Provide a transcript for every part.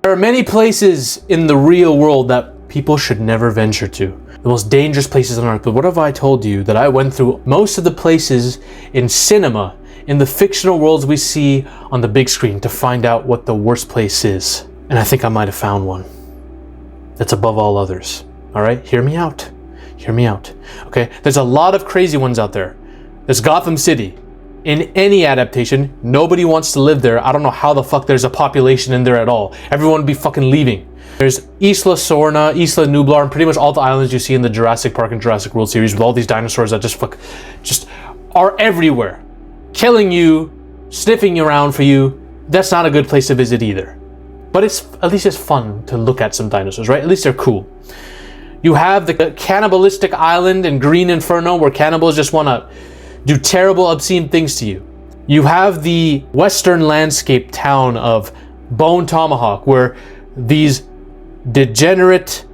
There are many places in the real world that people should never venture to. The most dangerous places on earth. But what if I told you that I went through most of the places in cinema, in the fictional worlds we see on the big screen, to find out what the worst place is? And I think I might have found one that's above all others. All right, hear me out. Hear me out. Okay, there's a lot of crazy ones out there. There's Gotham City. In any adaptation, nobody wants to live there. I don't know how the fuck there's a population in there at all. Everyone would be fucking leaving. There's Isla Sorna, Isla Nublar, and pretty much all the islands you see in the Jurassic Park and Jurassic World series with all these dinosaurs that just are everywhere. Killing you, sniffing around for you. That's not a good place to visit either. But at least it's fun to look at some dinosaurs, right? At least they're cool. You have the cannibalistic island in Green Inferno where cannibals just want to do terrible, obscene things to you. You have the western landscape town of Bone Tomahawk where these degenerate,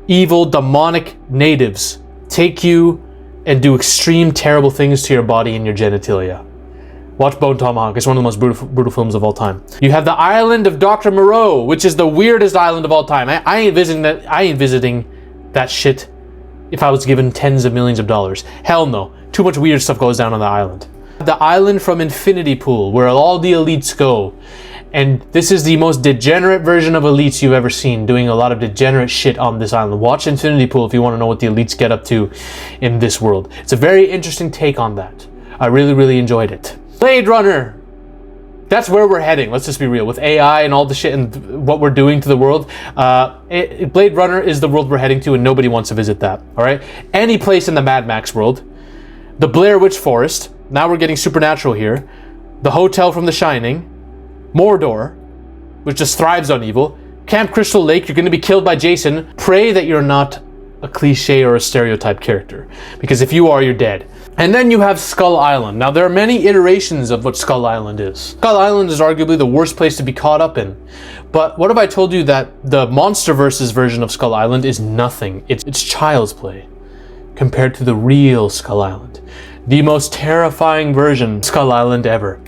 evil, demonic natives take you and do extreme, terrible things to your body and your genitalia. Watch Bone Tomahawk. It's one of the most brutal films of all time. You have the island of Dr. Moreau, which is the weirdest island of all time. I ain't visiting that shit if I was given tens of millions of dollars. Hell no. Too much weird stuff goes down on the island. The island from Infinity Pool, where all the elites go. And this is the most degenerate version of elites you've ever seen, doing a lot of degenerate shit on this island. Watch Infinity Pool if you want to know what the elites get up to in this world. It's a very interesting take on that. I really, really enjoyed it. Blade Runner! That's where we're heading, let's just be real. With AI and all the shit and what we're doing to the world, Blade Runner is the world we're heading to and nobody wants to visit that, alright? Any place in the Mad Max world. The Blair Witch Forest, now we're getting supernatural here. The Hotel from The Shining. Mordor, which just thrives on evil. Camp Crystal Lake, you're going to be killed by Jason. Pray that you're not a cliche or a stereotype character, because if you are, you're dead. And then you have Skull Island. Now there are many iterations of what Skull Island is. Skull Island is arguably the worst place to be caught up in. But what if I told you that the MonsterVerse's version of Skull Island is nothing? It's child's play compared to the real Skull Island. The most terrifying version of Skull Island ever.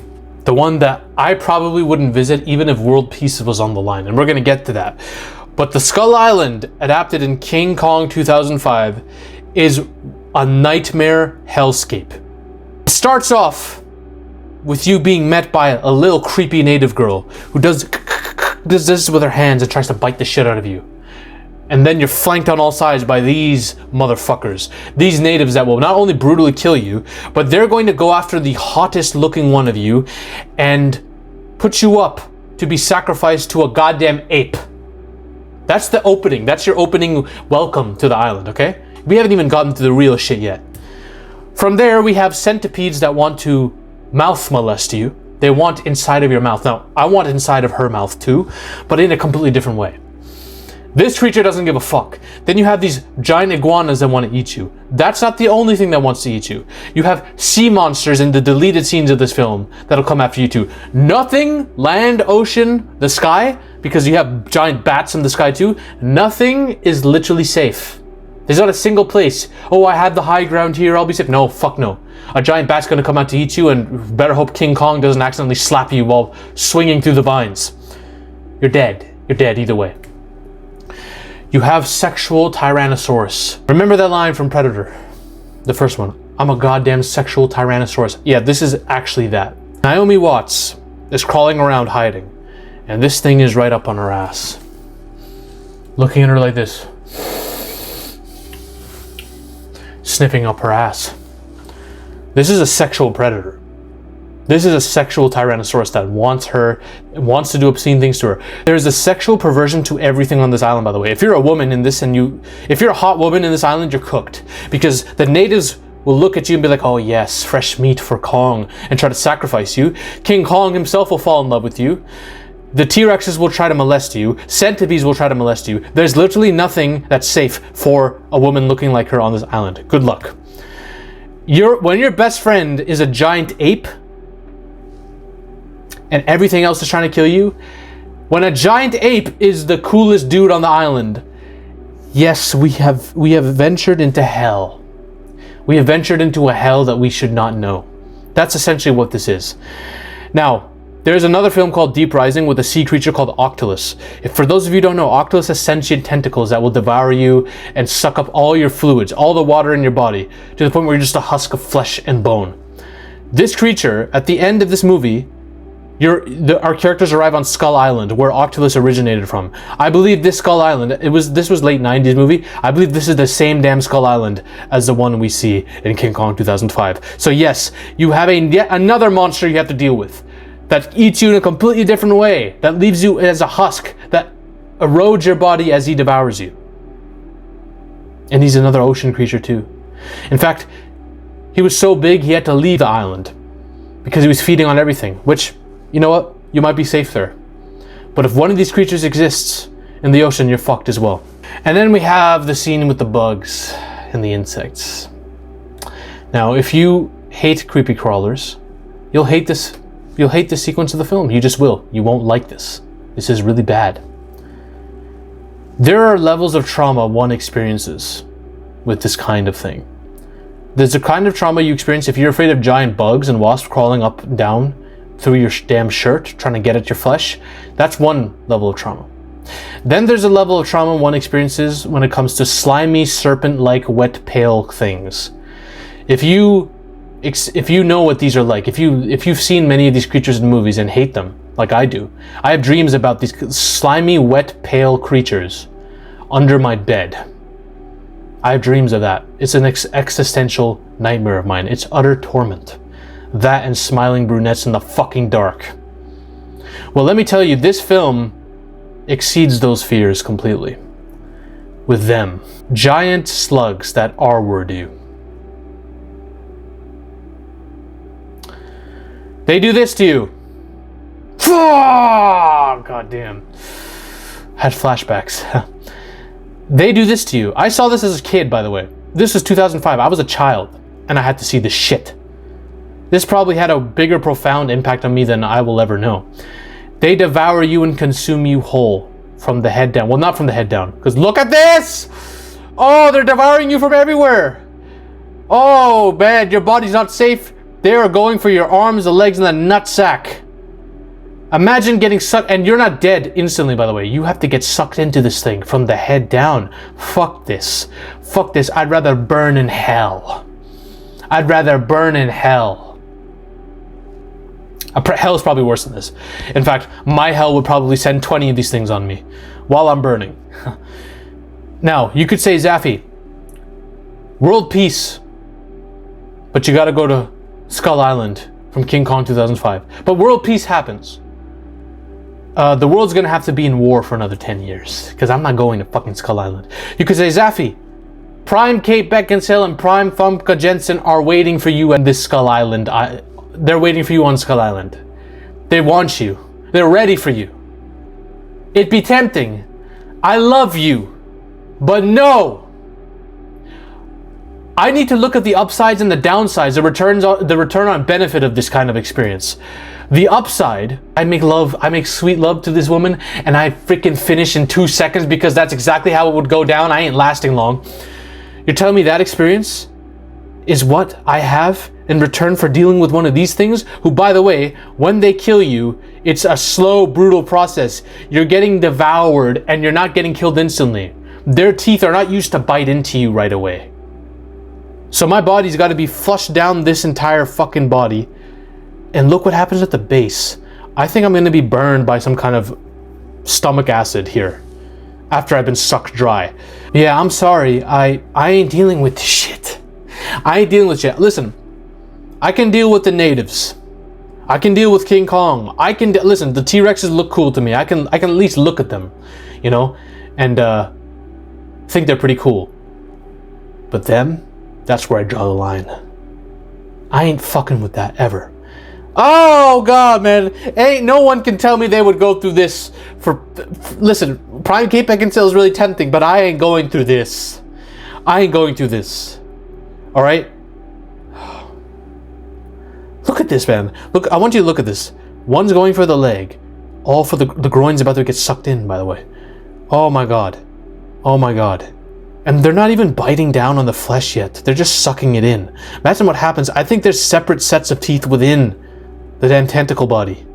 The one that I probably wouldn't visit even if world peace was on the line. And we're going to get to that. But the Skull Island, adapted in King Kong 2005, is a nightmare hellscape. It starts off with you being met by a little creepy native girl who does this with her hands and tries to bite the shit out of you. And then you're flanked on all sides by these motherfuckers. These natives that will not only brutally kill you, but they're going to go after the hottest looking one of you and put you up to be sacrificed to a goddamn ape. That's the opening. That's your opening welcome to the island, okay? We haven't even gotten to the real shit yet. From there, we have centipedes that want to mouth molest you. They want inside of your mouth. Now, I want inside of her mouth too, but in a completely different way. This creature doesn't give a fuck. Then you have these giant iguanas that want to eat you. That's not the only thing that wants to eat you. You have sea monsters in the deleted scenes of this film that'll come after you too. Nothing, land, ocean, the sky, because you have giant bats in the sky too. Nothing is literally safe. There's not a single place. Oh, I have the high ground here, I'll be safe. No, fuck no. A giant bat's gonna come out to eat you, and better hope King Kong doesn't accidentally slap you while swinging through the vines. You're dead. You're dead either way. You have sexual Tyrannosaurus. Remember that line from Predator? The first one. I'm a goddamn sexual Tyrannosaurus. Yeah, this is actually that. Naomi Watts is crawling around hiding, and this thing is right up on her ass. Looking at her like this. Sniffing up her ass. This is a sexual predator. This is a sexual Tyrannosaurus that wants to do obscene things to her. There's a sexual perversion to everything on this island, by the way. If you're a woman in this if you're a hot woman in this island, you're cooked. Because the natives will look at you and be like, oh yes, fresh meat for Kong, and try to sacrifice you. King Kong himself will fall in love with you. The T-Rexes will try to molest you. Centipedes will try to molest you. There's literally nothing that's safe for a woman looking like her on this island. Good luck. When your best friend is a giant ape, and everything else is trying to kill you, when a giant ape is the coolest dude on the island, yes, we have ventured into hell. We have ventured into a hell that we should not know. That's essentially what this is. Now, There's another film called Deep Rising with a sea creature called Octolus. If for those of you who don't know, Octolus has sentient tentacles that will devour you and suck up all your fluids, all the water in your body, to the point where you're just a husk of flesh and bone. This creature, at the end of this movie, our characters arrive on Skull Island, where Octolus originated from. I believe this Skull Island, this was late 90s movie, I believe this is the same damn Skull Island as the one we see in King Kong 2005. So yes, you have yet another monster you have to deal with, that eats you in a completely different way, that leaves you as a husk, that erodes your body as he devours you. And he's another ocean creature too. In fact, he was so big he had to leave the island because he was feeding on everything, which, you know what, you might be safe there. But if one of these creatures exists in the ocean, you're fucked as well. And then we have the scene with the bugs and the insects. Now, if you hate creepy crawlers, you'll hate this sequence of the film. You just will. You won't like this. This is really bad. There are levels of trauma one experiences with this kind of thing. There's a kind of trauma you experience if you're afraid of giant bugs and wasps crawling up and down through your damn shirt, trying to get at your flesh. That's one level of trauma. Then there's a level of trauma one experiences when it comes to slimy, serpent-like, wet, pale things. If you know what these are like, if you've seen many of these creatures in movies and hate them, like I do, I have dreams about these slimy, wet, pale creatures under my bed. I have dreams of that. It's an existential nightmare of mine. It's utter torment. That and smiling brunettes in the fucking dark. Well, let me tell you, this film exceeds those fears completely. With them. Giant slugs that R-word you. They do this to you. Oh, God damn. Had flashbacks. They do this to you. I saw this as a kid, by the way. This was 2005. I was a child, and I had to see this shit. This probably had a bigger, profound impact on me than I will ever know. They devour you and consume you whole, from the head down. Well, not from the head down, because look at this! Oh, they're devouring you from everywhere. Oh, man, your body's not safe. They are going for your arms, the legs, and the nutsack. Imagine getting sucked, and you're not dead instantly, by the way. You have to get sucked into this thing from the head down. Fuck this. Fuck this. I'd rather burn in hell. I'd rather burn in hell. Hell is probably worse than this. In fact, my hell would probably send 20 of these things on me while I'm burning. Now, you could say, Zaffy, world peace, but you gotta go to Skull Island from King Kong 2005. But world peace happens. The world's gonna have to be in war for another 10 years, because I'm not going to fucking Skull Island. You could say, Zaffy, Prime Kate Beckinsale and Prime Famke Jensen are waiting for you on this Skull Island. They're waiting for you on Skull Island. They want you. They're ready for you. It'd be tempting. I love you. But no! I need to look at the upsides and the downsides, the return on benefit of this kind of experience. The upside, I make sweet love to this woman, and I freaking finish in 2 seconds because that's exactly how it would go down. I ain't lasting long. You're telling me that experience is what I have in return for dealing with one of these things, who, by the way, when they kill you, it's a slow, brutal process. You're getting devoured, and you're not getting killed instantly. Their teeth are not used to bite into you right away. So my body's got to be flushed down this entire fucking body. And look what happens at the base. I think I'm going to be burned by some kind of stomach acid here after I've been sucked dry. Yeah, I'm sorry. I ain't dealing with this shit. I ain't dealing with shit. Listen, I can deal with the natives. I can deal with King Kong. Listen, the T-Rexes look cool to me. I can at least look at them, you know, and think they're pretty cool. But them, that's where I draw the line. I ain't fucking with that ever. Oh God, man! Ain't no one can tell me they would go through this listen, Prime Kate Beckinsale is really tempting, but I ain't going through this. I ain't going through this. All right. Look at this, man. Look, I want you to look at this. One's going for the leg, all for the groin's about to get sucked in. By the way, oh my God, oh my God. And they're not even biting down on the flesh yet. They're just sucking it in. Imagine what happens. I think there's separate sets of teeth within the damn tentacle body.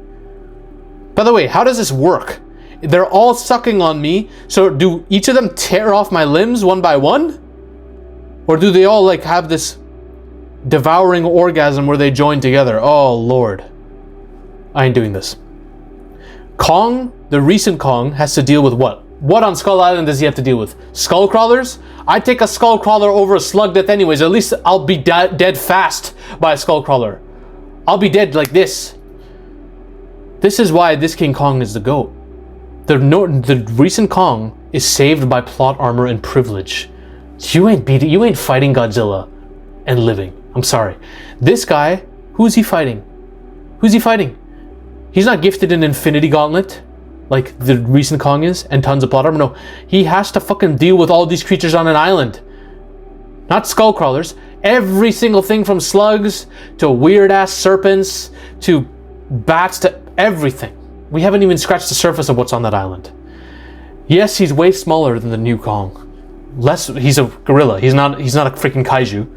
By the way, how does this work? They're all sucking on me, so do each of them tear off my limbs one by one? Or do they all like have this devouring orgasm where they join together? Oh Lord. I ain't doing this. Kong, the recent Kong, has to deal with what? What on Skull Island does he have to deal with? Skull crawlers? I'd take a skull crawler over a slug death anyways. At least I'll be dead fast by a skull crawler. I'll be dead like this. This is why this King Kong is the GOAT. The recent Kong is saved by plot armor and privilege. You ain't fighting Godzilla and living. I'm sorry. This guy, who's he fighting? Who's he fighting? He's not gifted an Infinity Gauntlet like the recent Kong is and tons of plot armor. No, he has to fucking deal with all these creatures on an island. Not skull crawlers. Every single thing from slugs to weird ass serpents to bats to everything. We haven't even scratched the surface of what's on that island. Yes, he's way smaller than the new Kong. He's a gorilla. He's not a freaking kaiju.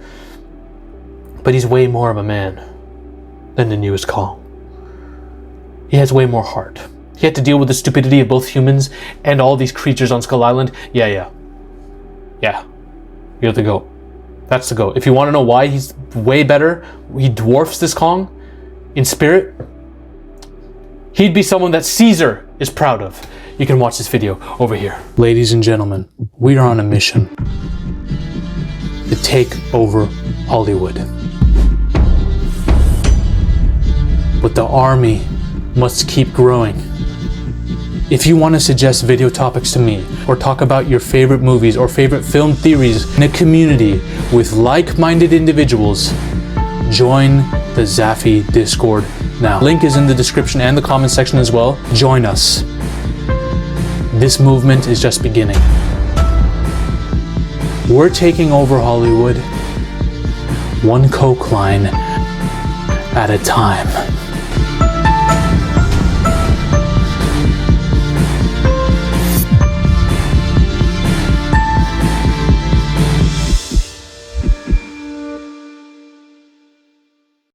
But he's way more of a man than the newest Kong. He has way more heart. He had to deal with the stupidity of both humans and all these creatures on Skull Island. Yeah. You're the GOAT. That's the GOAT. If you want to know why he's way better, he dwarfs this Kong in spirit, he'd be someone that Caesar is proud of. You can watch this video over here. Ladies and gentlemen, we are on a mission to take over Hollywood. But the army must keep growing. If you want to suggest video topics to me, or talk about your favorite movies or favorite film theories in a community with like-minded individuals, join the Zafy Discord now. Link is in the description and the comment section as well. Join us. This movement is just beginning. We're taking over Hollywood, one coke line at a time.